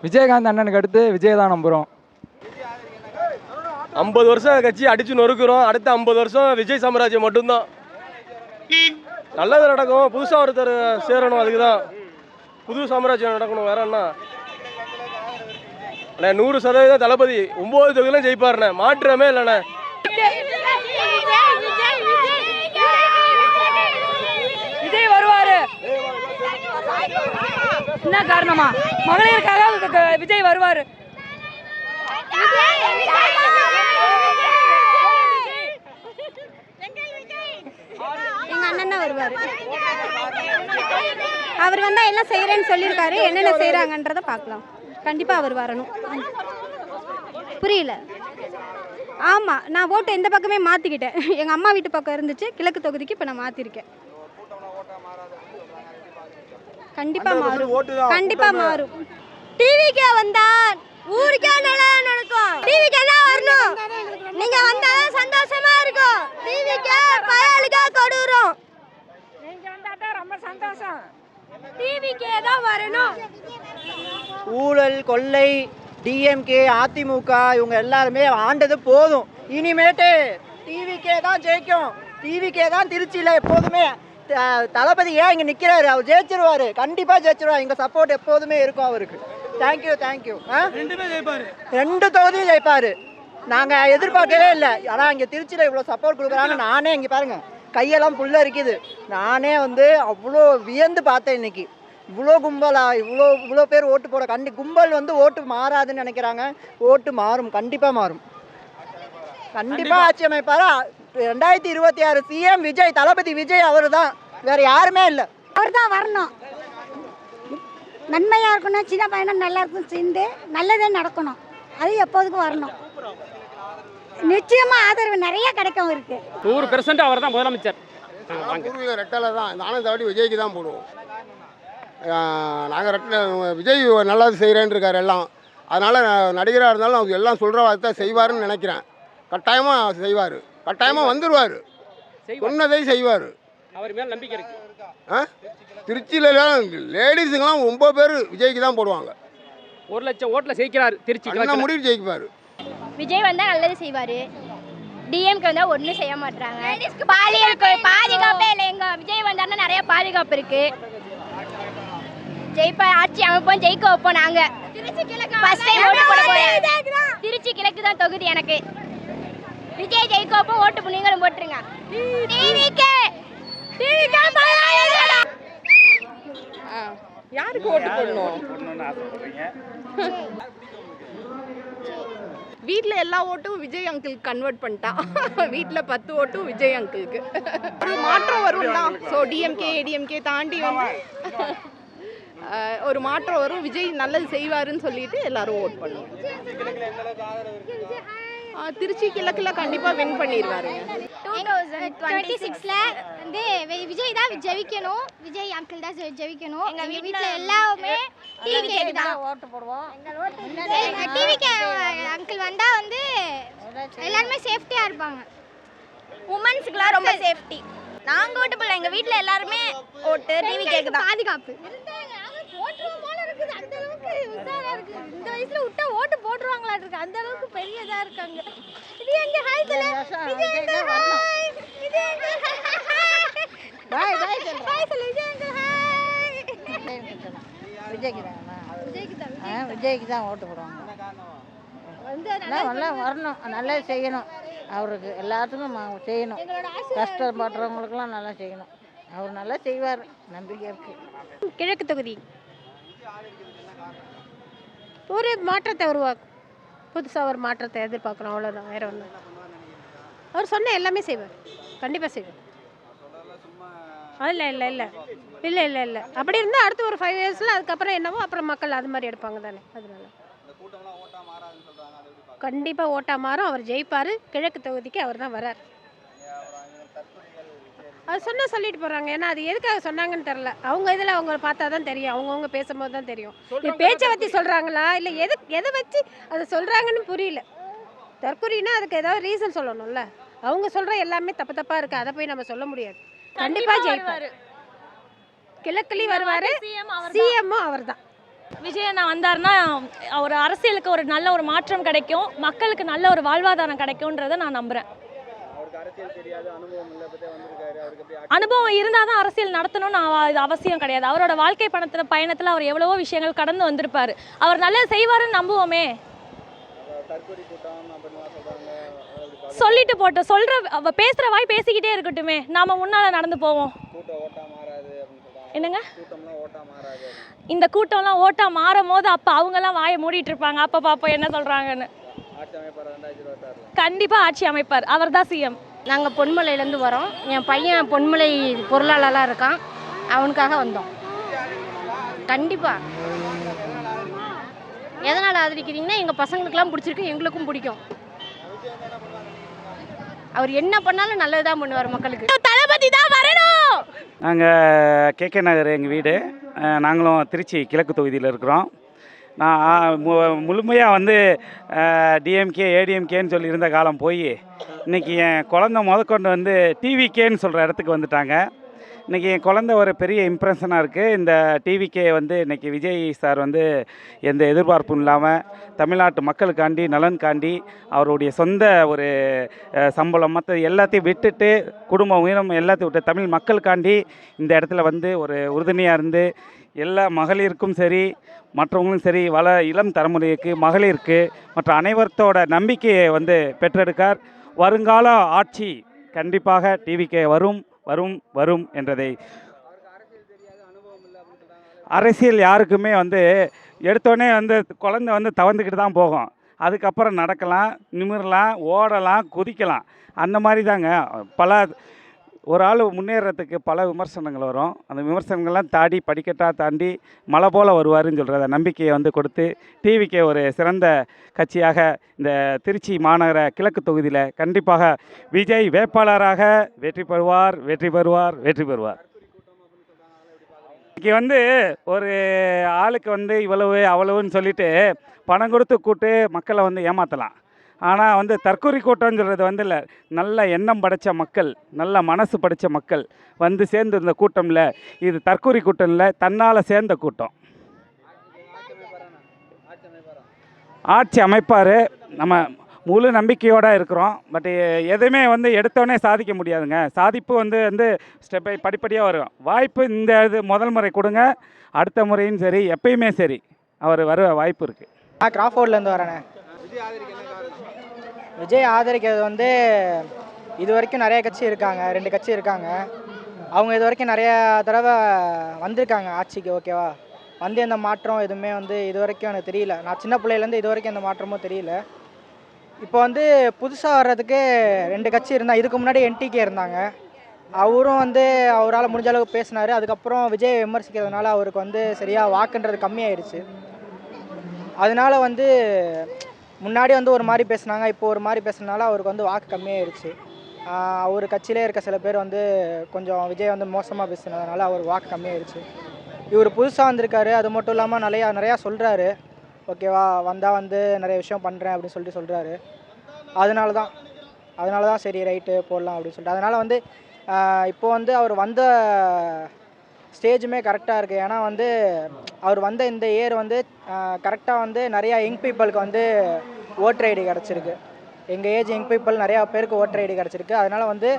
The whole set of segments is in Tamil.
விஜயகாந்த் அண்ணனுக்கு அடுத்து விஜய் தான் நம்புகிறோம். 50 வருஷம் கட்சி அடிச்சு நொறுக்குறோம். அடுத்த 50 வருஷம் விஜய் சாம்ராஜ்யம் மட்டும்தான். நல்லது நடக்கும். புதுசாக ஒருத்தர் சேரணும். அதுக்கு தான் புது சாம்ராஜ்யம் நடக்கணும். வேற என்ன 100% தளபதி 9 தொகுதியிலும் ஜெயிப்பாருண்ணே. மாற்றமே இல்லைண்ணே. விஜய் வருவாரு. என்ன காரணமா? மகளிருக்காக விஜய் வருவாரு. எங்க அண்ணன் தான் வருவாரு. அவர் வந்தா எல்லாம் செய்யறேன்னு சொல்லியிருக்காரு. என்னென்ன செய்யறாங்கன்றத பார்க்கலாம். கண்டிப்பா அவர் வரணும். புரியல. ஆமா, நான் ஓட்டு எந்த பக்கமே மாத்திக்கிட்டேன். எங்க அம்மா வீட்டு பக்கம் இருந்துச்சு, கிழக்கு தொகுதிக்கு இப்ப நான் மாத்திருக்கேன். கண்டிப்பா மாறும். கண்டிப்பா மாறும். டிவிக்கே வந்தா ஊருக்கே நல்லா நடக்கும். டிவிக்கே தான் வரணும். நீங்க வந்தா சந்தோஷமா இருக்கும். டிவிக்கே பயலுக்கே கொடுறோம். நீங்க வந்தா தான் ரொம்ப சந்தோஷம். டிவிக்கே தான் வரணும். ஊழல் கொள்ளை டிஎம்கே அதிமுக இவங்க எல்லாருமே ஆண்டது போதும். இனிமேட்டு டிவிக்கே தான் ஜெயிக்கும். டிவிக்கே தான் திருச்சியில் எப்போதுமே தளபதி ஏன் இங்கே நிற்கிறாரு. அவர் ஜெயிச்சிருவார். கண்டிப்பாக ஜெயிச்சிருவார். எங்கள் சப்போர்ட் எப்போதுமே இருக்கும் அவருக்கு. Thank you thank you. ரெண்டு தொகுதியும் ஜெயிப்பார். நாங்கள் எதிர்பார்க்கவே இல்லை. ஆனால் இங்கே திருச்சியில் இவ்வளோ சப்போர்ட் கொடுக்குறாங்க. நானே இங்கே பாருங்கள் கையெல்லாம் புல்ல இருக்குது. நானே அவ்வளோ வியந்து பார்த்தேன் இன்னைக்கு. இவ்வளோ கும்பலாக இவ்வளோ பேர் ஓட்டு போட கும்பல் ஓட்டு மாறாதுன்னு நினைக்கிறாங்க. ஓட்டு மாறும். கண்டிப்பாக மாறும். கண்டிப்பாக ஆட்சி அமைப்பாரா. 2026 சிஎம் விஜய். தளபதி விஜய் அவர் தான். வேற யாருமே இல்லை. அவர் தான் வரணும். நன்மையாக இருக்கணும். சின்ன பையனும் நல்லா இருக்கும். சேர்ந்து நல்லதே நடக்கணும். அது எப்போதுக்கும் வரணும். நிச்சயமாக ஆதரவு நிறைய கிடைக்கும். இருக்கு 100% அவர் தான் முதலமைச்சர். பூர்வீக ரெட்டலை தான். நானும் இந்த வாட்டி விஜய்க்கு தான் போடுவோம். நாங்கள் ரெட்டலை விஜய் நல்லது செய்கிறேன்னு இருக்கார் எல்லாம். அதனால் நடிகராக இருந்தாலும் அவங்க எல்லாம் சொல்கிற வார்த்தை செய்வாருன்னு நினைக்கிறேன். கட்டாயமாக செய்வார். கட்டாயமாக வந்துடுவார். சொன்னதை செய்வார். அவர் மேலே நம்பிக்கை இருக்கு. திருச்சியிலலாம் லேடிஸுங்கெல்லாம் 9 பேர் விஜய்க்கு தான் போடுவாங்க. 1 லட்சம் ஓட்டில் ஜெயிக்கிறார் திருச்சி. முடிவு ஜெயிக்குவார். விஜய் வந்தால் நல்லது செய்வார். டிஎம்கே வந்தால் ஒன்றும் செய்ய மாட்டாங்க. பாதுகாப்பே இல்லை. எங்க விஜய் வந்தாருன்னா நிறைய பாதுகாப்பு இருக்கு. ஜெயிப்பா ஆட்சி அமைப்போம். ஜெயிக்க வைப்போம். நாங்கள் திருச்சி கிழக்கு தான் தொகுதி எனக்கு. விஜய் ஜெயிக்க வைப்போம். ஓட்டு நீங்களும் போட்டுருங்க. யாருக்கு ஓட்டு போடணும்? வீட்டில் எல்லா ஓட்டும் விஜய் அங்கிளுக்கு கன்வெர்ட் பண்ணிட்டான். வீட்டில் 10 ஓட்டும் விஜய் அங்கிளுக்கு. ஒரு மாற்றம் வரும் தான். ஸோ டிஎம்கே ஏடிஎம்கே தாண்டி ஒரு மாற்றம் வரும். விஜய் நல்லது செய்வாருன்னு சொல்லிட்டு எல்லாரும் ஓட் பண்ணுவோம். திருச்சி கிழக்குல கண்டிப்பா வின் பண்ணிடுவாருங்க. 2026ல விஜய் தான் ஜெயிக்கணும். விஜய் அங்கிள் தான் ஜெயிக்கணும். எங்க வீட்ல எல்லாமே டிவிகே தான் ஓட்டு போடுவோம். டிவிகே அங்கிள் வந்தா எல்லாரும் சேஃப்டியா இருப்பாங்க. உமன்ஸ்க்குலாம் ரொம்ப சேஃப்டி. நாங்க ஓட்டு போடல. எங்க வீட்ல எல்லாரும் ஓட்டு டிவிகே தான். பாதுகாப்பு போட்டுருவோம் போல இருக்குது. அந்த அளவுக்கு உஷாரா இருக்கு. இந்த வயசுல விட்டா ஓட்டு போட்டுருவாங்களா இருக்கு. அந்த அளவுக்கு பெரியதா இருக்காங்க. இது எங்க ஹாய் சொல்ல. விஜய் எங்க ஹாய். விஜய் எங்க பாய் பாய் சொல்ல. ஹாய் சொல்ல. விஜய் எங்க ஹாய். விஜய்க்கு தான். விஜய்க்கு தான் ஓட்டு போடுவாங்க. நல்லா வரணும். நல்லா செய்யணும். அவருக்கு எல்லாத்துக்கும் செய்யணும். கஷ்டப்படுறவங்களுக்கெல்லாம் நல்லா செய்யணும். அவர் நல்லா செய்வார். நம்பிக்கை இருக்கு. கிழக்கு தொகுதி ஒரு மாற்றத்தை உருவாக்கும். புதுசாக ஒரு மாற்றத்தை எதிர்பார்க்குறோம். அவ்வளோதான். வேற ஒன்றும். அவர் சொன்ன எல்லாமே செய்வார். கண்டிப்பாக செய்வார். இல்லை இல்லை இல்லை இல்லை இல்லை இல்லை அப்படி இருந்தால் அடுத்து ஒரு 5 இயர்ஸில் அதுக்கப்புறம் என்னவோ அப்புறம் மக்கள் அது மாதிரி எடுப்பாங்க தானே. அதனால கண்டிப்பாக ஓட்டா மாறும். அவர் ஜெயிப்பார். கிழக்கு தொகுதிக்கு அவர் தான் வரார். அது சொன்னால் சொல்லிட்டு போகிறாங்க. ஏன்னா அது எதுக்காக சொன்னாங்கன்னு தெரில. அவங்க இதில் அவங்க பார்த்தா தான் தெரியும். அவங்கவுங்க பேசும்போது தான் தெரியும். இது பேச்சை பற்றி சொல்கிறாங்களா இல்லை எதை வச்சு அதை சொல்கிறாங்கன்னு புரியல. தற்கொலைனா அதுக்கு ஏதாவது ரீசன் சொல்லணும்ல. அவங்க சொல்கிற எல்லாமே தப்பாக இருக்குது. அதை போய் நம்ம சொல்ல முடியாது. கண்டிப்பாக ஜெயிப்பார். கிழக்குலேயும் வருவார். சிஎம்மும் அவர் தான். விஜய் அண்ணா வந்தாருன்னா ஒரு அரசியலுக்கு ஒரு நல்ல ஒரு மாற்றம் கிடைக்கும், மக்களுக்கு நல்ல ஒரு வாழ்வாதாரம் கிடைக்கும்ன்றதை நான் நம்புகிறேன். அனுபவம் இருந்தால் தான் அரசியல் நடத்தணும்னு இது அவசியம் கிடையாது. அவரோட வாழ்க்கை பயணத்தில் அவர் எவ்வளவோ விஷயங்கள் கடந்து வந்திருப்பார். அவர் நல்லது செய்வாருன்னு நம்புவோமே. சொல்லிட்டு போட்டோம், பேசுகிற வாய் பேசிக்கிட்டே இருக்கட்டுமே, நாம் முன்னால் நடந்து போவோம். என்னங்க, இந்த கூட்டம்லாம் ஓட்டா மாறும் போது அப்போ அவங்கெல்லாம் வாயை மூடிட்டு இருப்பாங்க, அப்போ பார்ப்போம் என்ன சொல்கிறாங்கன்னு. கண்டிப்பாக ஆட்சி அமைப்பார், அவர் தான் சிஎம். நாங்கள் பொன்மலையிலேருந்து வரோம். என் பையன் பொன்மலை பொருளாளராக இருக்கான், அவனுக்காக வந்தோம். கண்டிப்பாக. எதனால் ஆதரிக்கிறீங்கன்னா எங்கள் பசங்களுக்கெல்லாம் பிடிச்சிருக்கு, எங்களுக்கும் பிடிக்கும். அவர் என்ன பண்ணாலும் நல்லது தான் பண்ணுவார் மக்களுக்கு. தளபதி தான் வரணும். நாங்கள் கேகே நகர் எங்கள் வீடு. நாங்களும் திருச்சி கிழக்கு தொகுதியில் இருக்கிறோம். நான் முழுமையாக வந்து டிஎம்கே ஏடிஎம்கேன்னு சொல்லி இருந்த காலம் போய் இன்றைக்கி என் குழந்த முதற்கொண்டு வந்து டிவிகேன்னு சொல்கிற இடத்துக்கு வந்துட்டாங்க. இன்றைக்கி என் குழந்த ஒரு பெரிய இம்ப்ரெஷனாக இருக்குது. இந்த டிவிகே வந்து இன்றைக்கி விஜய் சார் வந்து எந்த எதிர்பார்ப்பும் இல்லாமல் தமிழ்நாட்டு மக்களுக்காண்டி நலனுக்காண்டி அவருடைய சொந்த ஒரு சம்பளம் மற்ற எல்லாத்தையும் விட்டுட்டு குடும்ப உயிரம் எல்லாத்தையும் விட்டு தமிழ் மக்களுக்காண்டி இந்த இடத்துல வந்து ஒரு உறுதுணையாக இருந்து எல்லா மகளிருக்கும் சரி மற்றவங்களும் சரி இளம் தலைமுறைக்கு மகளிருக்கு மற்ற அனைவரத்தோட நம்பிக்கையை வந்து பெற்றெடுக்கார். வருங்கால ஆட்சி கண்டிப்பாக டிவிகே வரும் வரும் வரும் என்றதை அரசியல் யாருக்குமே வந்து எடுத்தோடனே வந்து குழந்தை வந்து தவந்துக்கிட்டு தான் போகும். அதுக்கப்புறம் நடக்கலாம், நிமிரலாம், ஓடலாம், குதிக்கலாம். அந்த மாதிரி தாங்க ஒரு ஆள் முன்னேறத்துக்கு பல விமர்சனங்கள் வரும். அந்த விமர்சனங்கள்லாம் படிக்கட்டாக தாண்டி மலை போல் வருவாருன்னு சொல்கிறத நம்பிக்கையை வந்து கொடுத்து டிவிக்கு ஒரு சிறந்த கட்சியாக இந்த திருச்சி மாநகர கிழக்கு தொகுதியில் கண்டிப்பாக விஜய் வேட்பாளராக வெற்றி பெறுவார் வெற்றி பெறுவார் வெற்றி பெறுவார். இன்றைக்கி வந்து ஒரு ஆளுக்கு வந்து இவ்வளவு அவ்வளவுன்னு சொல்லிட்டு பணம் கொடுத்து கூட்டு மக்களை வந்து ஏமாற்றலாம். ஆனால் வந்து தற்கொலை கூட்டம்னு சொல்கிறது வந்து இல்லை, நல்ல எண்ணம் படைத்த மக்கள், நல்ல மனசு படைத்த மக்கள் வந்து சேர்ந்து இந்த கூட்டமில் இது தற்கொலை கூட்டம் இல்லை, தன்னால் சேர்ந்த கூட்டம். ஆட்சி அமைப்பார், நம்ம முழு நம்பிக்கையோடு இருக்கிறோம். பட் எதுவுமே வந்து எடுத்தோடனே சாதிக்க முடியாதுங்க. சாதிப்பு வந்து ஸ்டெப் பை படிப்படியாக வரும். வாய்ப்பு இந்த இது முதல் முறை கொடுங்க, அடுத்த முறையும் சரி எப்பயுமே சரி அவர் வர வாய்ப்பு இருக்குது. நான் கிராஃபோர்ட்லேருந்து வரேண்ணே. விஜய் ஆதரிக்கிறது வந்து இது வரைக்கும் நிறைய கட்சி இருக்காங்க, 2 கட்சி இருக்காங்க. அவங்க இது வரைக்கும் நிறைய தடவை வந்திருக்காங்க ஆட்சிக்கு, ஓகேவா. வந்து எந்த மாற்றம் எதுவுமே வந்து இது வரைக்கும் எனக்கு தெரியல. நான் சின்ன பிள்ளையிலேருந்து இது வரைக்கும் எந்த மாற்றமும் தெரியல. இப்போ வந்து புதுசாக வர்றதுக்கு 2 கட்சி இருந்தால், இதுக்கு முன்னாடி என்டிகே இருந்தாங்க. அவரும் வந்து அவரால் முடிஞ்ச அளவுக்கு பேசினார். அதுக்கப்புறம் விஜய் விமர்சிக்கிறதுனால அவருக்கு வந்து சரியாக வாக்குன்றது கம்மியாயிடுச்சு. அதனால வந்து முன்னாடி வந்து ஒரு மாதிரி பேசுனாங்க, இப்போ ஒரு மாதிரி பேசுனால அவருக்கு வந்து வாக்கு கம்மியாயிருச்சு. அவர் கட்சியிலே இருக்க சில பேர் வந்து கொஞ்சம் விஜய் வந்து மோசமாக பேசுனதுனால அவர் வாக்கு கம்மியாயிருச்சு. இவர் புதுசாக வந்திருக்காரு, அது மட்டும் இல்லாமல் நிறையா சொல்கிறாரு, ஓகேவா. வந்தால் வந்து நிறைய விஷயம் பண்ணுறேன் அப்படின்னு சொல்லிட்டு சொல்கிறாரு. அதனால தான் சரி ரைட்டு போடலாம் அப்படின்னு சொல்லிட்டு. அதனால் வந்து இப்போ வந்து அவர் வந்த ஸ்டேஜுமே கரெக்டாக இருக்குது. ஏன்னா வந்து அவர் வந்த இந்த இயர் வந்து கரெக்டாக வந்து நிறையா யங் பீப்புளுக்கு வந்து ஓட்டர் ஐடி கிடச்சிருக்கு. எங்கள் ஏஜ் யங் பீப்புள் நிறையா பேருக்கு ஓட்டர் ஐடி கிடச்சிருக்கு. அதனால் வந்து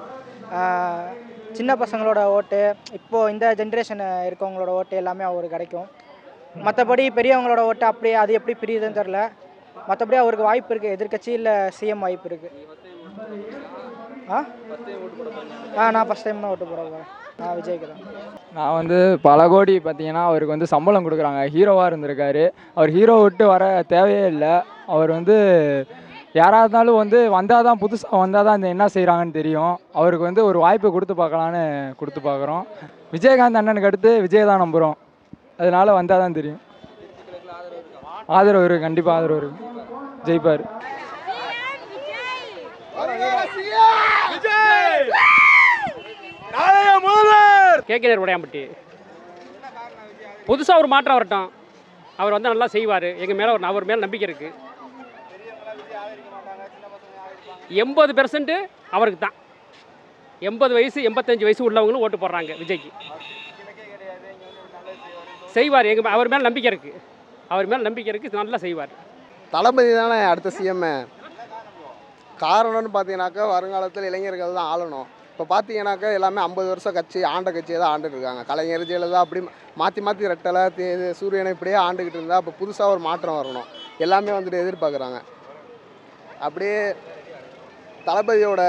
சின்ன பசங்களோட ஓட்டு, இப்போது இந்த ஜென்ரேஷன் இருக்கவங்களோட ஓட்டு எல்லாமே அவருக்கு கிடைக்கும். மற்றபடி பெரியவங்களோட ஓட்டு அப்படியே அது எப்படி பிரியுதுன்னு தெரில. மற்றபடி அவருக்கு வாய்ப்பு இருக்குது, எதிர்கட்சியில் சிஎம் வாய்ப்பு இருக்குது. நான் ஃபஸ்ட் டைம் தான் ஓட்டு போகிறேன். நான் விஜய்க்கு தான். நான் வந்து பல கோடி பார்த்தீங்கன்னா அவருக்கு வந்து சம்பளம் கொடுக்குறாங்க, ஹீரோவாக இருந்திருக்காரு. அவர் ஹீரோ விட்டு வர தேவையே இல்லை. அவர் வந்து யாராக இருந்தாலும் வந்து வந்தால் தான், புதுசாக வந்தால் தான் இந்த என்ன செய்கிறாங்கன்னு தெரியும். அவருக்கு வந்து ஒரு வாய்ப்பு கொடுத்து பார்க்கலான்னு கொடுத்து பார்க்குறோம். விஜயகாந்த் அண்ணனுக்கு அடுத்து விஜய் தான் நம்புகிறோம். அதனால் வந்தால் தான் தெரியும். ஆதரவு இருக்குது, கண்டிப்பாக ஆதரவு இருக்குது. ஜெயிப்பார். கேகேஆர் உடையாம்பட்டி. புதுசாக ஒரு மாற்றம் வரட்டும், அவர் வந்து நல்லா செய்வார். எங்கள் மேலே அவர் மேலே நம்பிக்கை இருக்குது. 80% அவருக்கு தான். 80 வயசு 85 வயசு உள்ளவங்களும் ஓட்டு போடுறாங்க விஜய்க்கு. செய்வார், அவர் மேலே நம்பிக்கை இருக்குது. அவர் மேலே நம்பிக்கை இருக்குது, நல்லா செய்வார். தளபதி தானே அடுத்த சிஎம். காரணம்னு பார்த்தீங்கன்னாக்கா வருங்காலத்தில் இளைஞர்கள் தான் ஆளணும். இப்போ பார்த்தீங்கன்னாக்கா எல்லாமே 50 வருஷம் ஆண்ட கட்சியை தான் ஆண்டுட்டு இருக்காங்க. கலைஞர் ஜெயலலிதா அப்படி மாற்றி மாற்றி ரெட்டலை சூரியனை இப்படியே ஆண்டுக்கிட்டு இருந்தால் அப்போ புதுசாக ஒரு மாற்றம் வரணும் எல்லாமே வந்துட்டு எதிர்பார்க்குறாங்க. அப்படியே தளபதியோட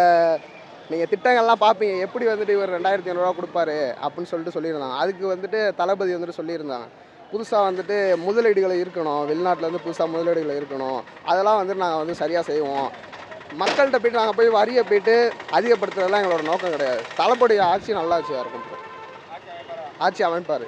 நீங்கள் திட்டங்கள்லாம் பார்ப்பீங்க, எப்படி வந்துட்டு இவர் 2500 கொடுப்பாரு அப்படின்னு சொல்லியிருந்தாங்க. அதுக்கு வந்துட்டு தளபதி வந்துட்டு சொல்லியிருந்தாங்க, புதுசாக வந்துட்டு முதலீடுகளை இருக்கணும், வெளிநாட்டிலேருந்து புதுசாக முதலீடுகளை இருக்கணும், அதெல்லாம் வந்துட்டு நாங்கள் வந்து சரியாக செய்வோம். மக்கள்கிட்ட போய்ட்டு நாங்கள் போய் வரியை போய்ட்டு அதிகப்படுத்துறதுலாம் எங்களோட நோக்கம் கிடையாது. தளபதி ஆட்சி நல்லா ஆட்சியாக இருக்கும், ஆட்சி அமைப்பார்.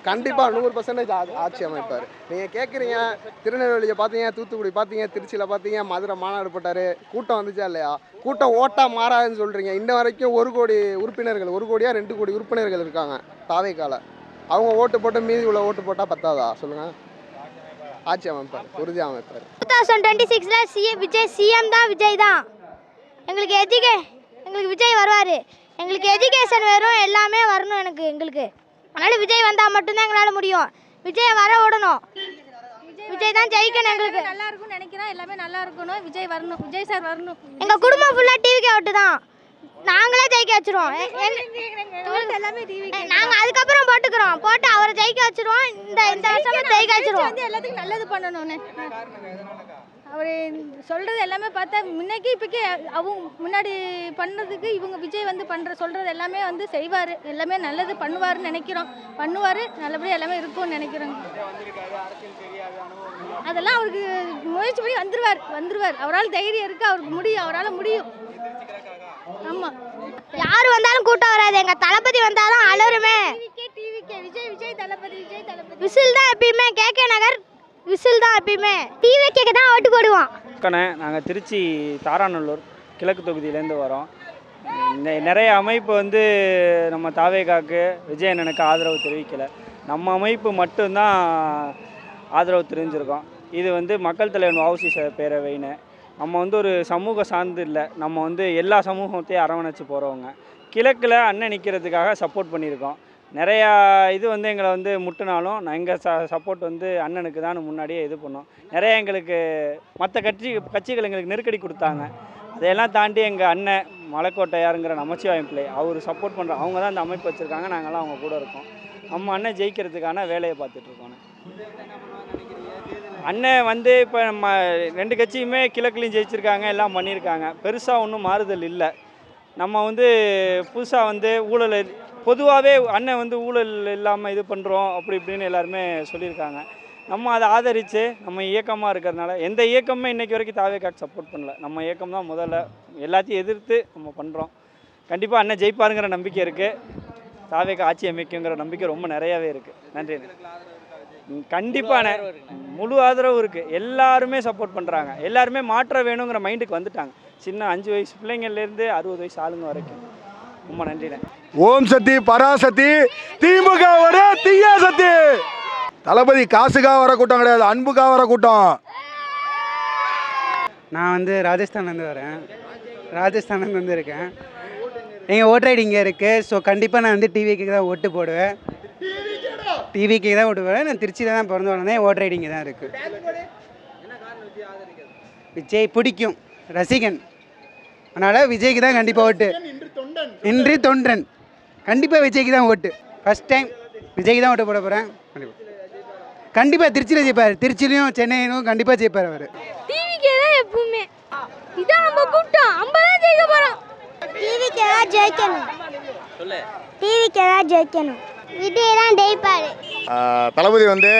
கண்டிப்பாக 100% ஆட்சி அமைப்பார். நீங்கள் கேட்குறீங்க, திருநெல்வேலியை பார்த்தீங்க, தூத்துக்குடி பார்த்தீங்க, திருச்சியில் பார்த்தீங்க, மதுரை மாநாடு போட்டார், கூட்டம் வந்துச்சா இல்லையா? கூட்டம் ஓட்டாக மாறாதுன்னு சொல்கிறீங்க. இன்ன வரைக்கும் 1 கோடி உறுப்பினர்கள், 1 கோடியா 2 கோடி உறுப்பினர்கள் இருக்காங்க தாவேக்கால. அவங்க ஓட்டு போட்டு மீதி உள்ள ஓட்டு போட்டால் பத்தாதா சொல்லுங்கள்? ஆட்சி அமைப்பார், உறுதியாக அமைப்பார். 2026 விஜய் சிஎம் தான், விஜய் தான். எங்களுக்கு விஜய் வருவார். எங்களுக்கு எஜுகேஷன் வரும், எல்லாமே வரணும் எங்களுக்கு. அதனால் விஜய் வந்தால் மட்டும்தான் எங்களால் முடியும். விஜய் வர விடணும். விஜய் தான் ஜெயிக்கணும். எங்களுக்கு நல்லா இருக்கும்னு நினைக்கிறோம். எல்லாமே நல்லா இருக்கணும். விஜய் வரணும், விஜய் சார் வரணும். எங்கள் குடும்பம் ஃபுல்லாக டிவிக்கு ஓட்டு தான். நாங்களே ஜெயிக்க வச்சிருவோம். எல்லாமே டிவி நாங்கள் அதுக்கப்புறம் போட்டு அவரை ஜெயிக்க வச்சிருவோம். இந்த வருஷம் ஜெயிக்க வச்சிருவோம். வந்து எல்லாத்துக்கும் நல்லது பண்ணணும்னு அவர் சொல்கிறது எல்லாமே பார்த்தா முன்னைக்கு இப்போக்கி அவங்க முன்னாடி பண்ணுறதுக்கு இவங்க விஜய் வந்து சொல்கிறது எல்லாமே வந்து செய்வார். எல்லாமே நல்லது பண்ணுவார்னு நினைக்கிறோம். பண்ணுவார், நல்லபடியாக எல்லாமே இருக்கும்னு நினைக்கிறோங்க. அதெல்லாம் அவருக்கு முயற்சி பண்ணி வந்துருவார். அவரால் தைரியம் இருக்குது, அவருக்கு முடியும், அவரால் முடியும். ஆமாம், யார் வந்தாலும் கூட்டம் வராது. எங்கள் தளபதி வந்தாலும் அலருமே. டிவிக்கே விஜய் தளபதி. விசில் தான் எப்பயுமே. கேகே நகர் விசில் தான் எப்பயுமே. டிவிக்கே தான் ஓட்டு போடுவோம். நாங்கள் திருச்சி தாராநல்லூர் கிழக்கு தொகுதியிலேருந்து வரோம். நிறைய அமைப்பு வந்து நம்ம தாவேகாவுக்கு விஜய் அண்ணனுக்கு ஆதரவு தெரிவிக்கலை. நம்ம அமைப்பு மட்டும்தான் ஆதரவு தெரிஞ்சிருக்கோம். இது வந்து மக்கள் தலைவன் வஉசி பேரவைன்னு நம்ம வந்து ஒரு சமூக சார்ந்து இல்லை, நம்ம வந்து எல்லா சமூகத்தையும் அரவணைச்சு போகிறவங்க. கிழக்கில் அண்ணன் நிற்கிறதுக்காக சப்போர்ட் பண்ணியிருக்கோம். நிறையா இது வந்து எங்களை வந்து முட்டினாலும் எங்கள் சப்போர்ட் வந்து அண்ணனுக்கு தான் முன்னாடியே இது பண்ணோம். நிறையா எங்களுக்கு மற்ற கட்சிகள் எங்களுக்கு நெருக்கடி கொடுத்தாங்க. அதையெல்லாம் தாண்டி எங்கள் அண்ணன் மலைக்கோட்டையாருங்கிற நமச்சிவாயம் பிள்ளை அவர் சப்போர்ட் பண்ணுறோம். அவங்க தான் இந்த அமைப்பு வச்சுருக்காங்க, நாங்கள்லாம் அவங்க கூட இருக்கோம். நம்ம அண்ணன் ஜெயிக்கிறதுக்கான வேலையை பார்த்துட்ருக்கோம். அண்ணன் வந்து இப்போ நம்ம 2 கட்சியுமே கிழக்குலையும் ஜெயிச்சிருக்காங்க, எல்லாம் பண்ணியிருக்காங்க. பெருசாக ஒன்றும் மாறுதல் இல்லை. நம்ம வந்து புதுசாக வந்து ஊழல் பொதுவாகவே அண்ணன் வந்து ஊழல் இல்லாமல் இது பண்ணுறோம் அப்படி இப்படின்னு எல்லாருமே சொல்லியிருக்காங்க. நம்ம அதை ஆதரித்து நம்ம இயக்கமாக இருக்கிறதுனால எந்த இயக்கமே இன்றைக்கி வரைக்கும் தாவேக்காக்கு சப்போர்ட் பண்ணல. நம்ம இயக்கம் தான் முதல்ல எல்லாத்தையும் எதிர்த்து நம்ம பண்ணுறோம். கண்டிப்பாக அண்ணன் ஜெயிப்பாருங்கிற நம்பிக்கை இருக்குது. தாவேக்கா ஆட்சி அமைக்குங்கிற நம்பிக்கை ரொம்ப நிறையாவே இருக்குது. நன்றி. கண்டிப்பான முழு ஆதரவு இருக்குது. எல்லாருமே சப்போர்ட் பண்ணுறாங்க. எல்லாருமே மாற்றம் வேணுங்கிற மைண்டுக்கு வந்துட்டாங்க. சின்ன 5 வயசு பிள்ளைங்கள்லேருந்து 60 வயசு ஆளுங்க வரைக்கும். ரொம்ப நன்றிண்ணே. ஓம் சக்தி பராசக்தி. திமுக வர தீயா சக்தி. தளபதி காசுக்காக வர கூட்டம் கிடையாது, அன்புக்காக வர கூட்டம். நான் வந்து ராஜஸ்தான்லேருந்து வரேன். ராஜஸ்தான்லேருந்து வந்திருக்கேன். எங்கள் ஓட்டர் ஐடி இங்கே இருக்குது. ஸோ கண்டிப்பாக நான் வந்து டிவிக்கு தான் ஓட்டு போடுவேன். டிவிக்கு தான் ஓட்டு போடுவேன். நான் திருச்சியில் தான் பிறந்து வளர்ந்தேன். ஓட்டர் ஐடி இங்கே தான் இருக்குது. விஜய் பிடிக்கும், ரசிகன். அதனால் விஜய்க்கு தான் கண்டிப்பாக ஓட்டு. இன்று தொண்டன். கண்டிப்பாக விஜய்க்கு தான் ஓட்டு. ஃபஸ்ட் டைம் விஜய்க்கு தான் ஓட்டு போட போகிறேன். கண்டிப்பாக திருச்சியில் ஜெயிப்பார். திருச்சியிலையும் சென்னையிலும் கண்டிப்பாக ஜெயிப்பார் அவர். டிவிக்கே தான் எப்பவுமே. இதான் நம்ம கூட்டம். 50 தான் ஜெயிக்க போகிறோம். டிவிக்கே தான் ஜெயிக்கணும். டிவிக்கே தான் ஜெயிக்கணும். விஜய் தான் ஜெயிப்பார். தளபதி வந்து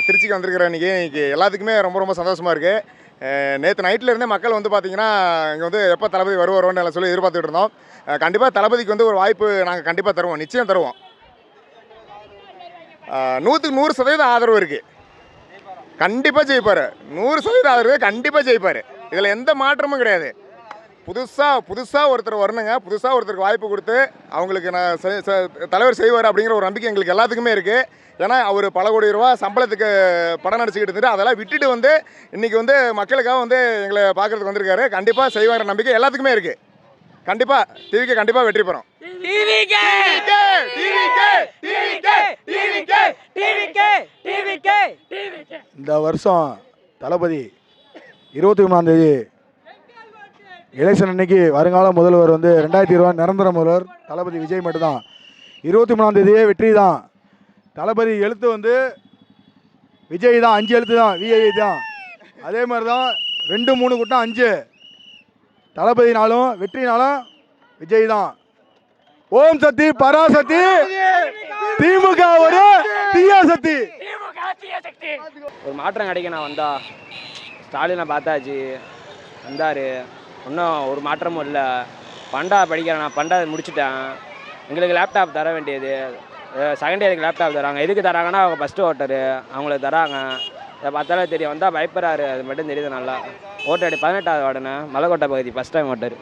திருச்சிக்கு வந்திருக்கிற இன்னைக்கு எல்லாத்துக்குமே ரொம்ப ரொம்ப சந்தோஷமாக இருக்குது. நேற்று நைட்டில் இருந்தே மக்கள் வந்து பார்த்திங்கன்னா இங்கே வந்து எப்போ தளபதி வருவாரோன்னு எல்லாம் சொல்லி எதிர்பார்த்துட்டு இருந்தோம். கண்டிப்பாக தளபதிக்கு வந்து ஒரு வாய்ப்பு நாங்கள் கண்டிப்பாக தருவோம், நிச்சயம் தருவோம். 100க்கு 100% ஆதரவு இருக்குது. கண்டிப்பாக ஜெயிப்பார். 100% ஆதரவு கண்டிப்பாக ஜெயிப்பார். இதில் எந்த மாற்றமும் கிடையாது. புதுசாக ஒருத்தர் வரணுங்க. புதுசாக ஒருத்தருக்கு வாய்ப்பு கொடுத்து அவங்களுக்கு நான் தலைவர் செய்வார் அப்படிங்கிற ஒரு நம்பிக்கை எங்களுக்கு எல்லாத்துக்குமே இருக்குது. ஏன்னா அவர் பல கோடி ரூபா சம்பளத்துக்கு படம் நடிச்சுக்கிட்டு இருந்துட்டு அதெல்லாம் விட்டுட்டு வந்து இன்றைக்கி வந்து மக்களுக்காக வந்து எங்களை பார்க்குறதுக்கு வந்திருக்காரு. கண்டிப்பாக செய்வாங்கிற நம்பிக்கை எல்லாத்துக்குமே இருக்குது. கண்டிப்பாக டிவிக்கு கண்டிப்பாக வெற்றி பெறும். டிவிக்கே இந்த வருஷம் தளபதி 23ஆம் எலெக்ஷன் அன்னைக்கு வருங்கால முதல்வர் வந்து 2020 நிரந்தர முதல்வர் தளபதி விஜய் மட்டும்தான். 23ஆம் வெற்றி தான். தளபதி எழுத்து வந்து விஜய் தான், 5 எழுத்து தான், விஐ தான். அதே மாதிரி தான் 2 3 கூட்டம் 5. தளபதினாலும் வெற்றினாலும் விஜய் தான். ஓம் சக்தி பராசக்தி, திமுக ஒரு தீய சக்தி. ஒரு மாற்றம் கிடைக்கணும் வந்தா. ஸ்டாலினை பார்த்தாச்சு, வந்தார், இன்னும் ஒரு மாற்றமும் இல்லை. பண்டா படிக்கிறேன், நான் பண்டா முடிச்சுட்டேன். எங்களுக்கு லேப்டாப் தர வேண்டியது, செகண்ட் இயருக்கு லேப்டாப் தராங்க. எதுக்கு தராங்கன்னா அவங்க ஃபஸ்ட்டு ஓட்டரு, அவங்களுக்கு தராங்க. இதை பார்த்தாலே தெரியும், வந்தால் பயப்படுறாரு, அது மட்டும் தெரியுது நல்லா. ஓட்டடி 18வது வார்டுன்னு மலைக்கோட்டை பகுதி ஃபஸ்ட் டைம் ஓட்டர்.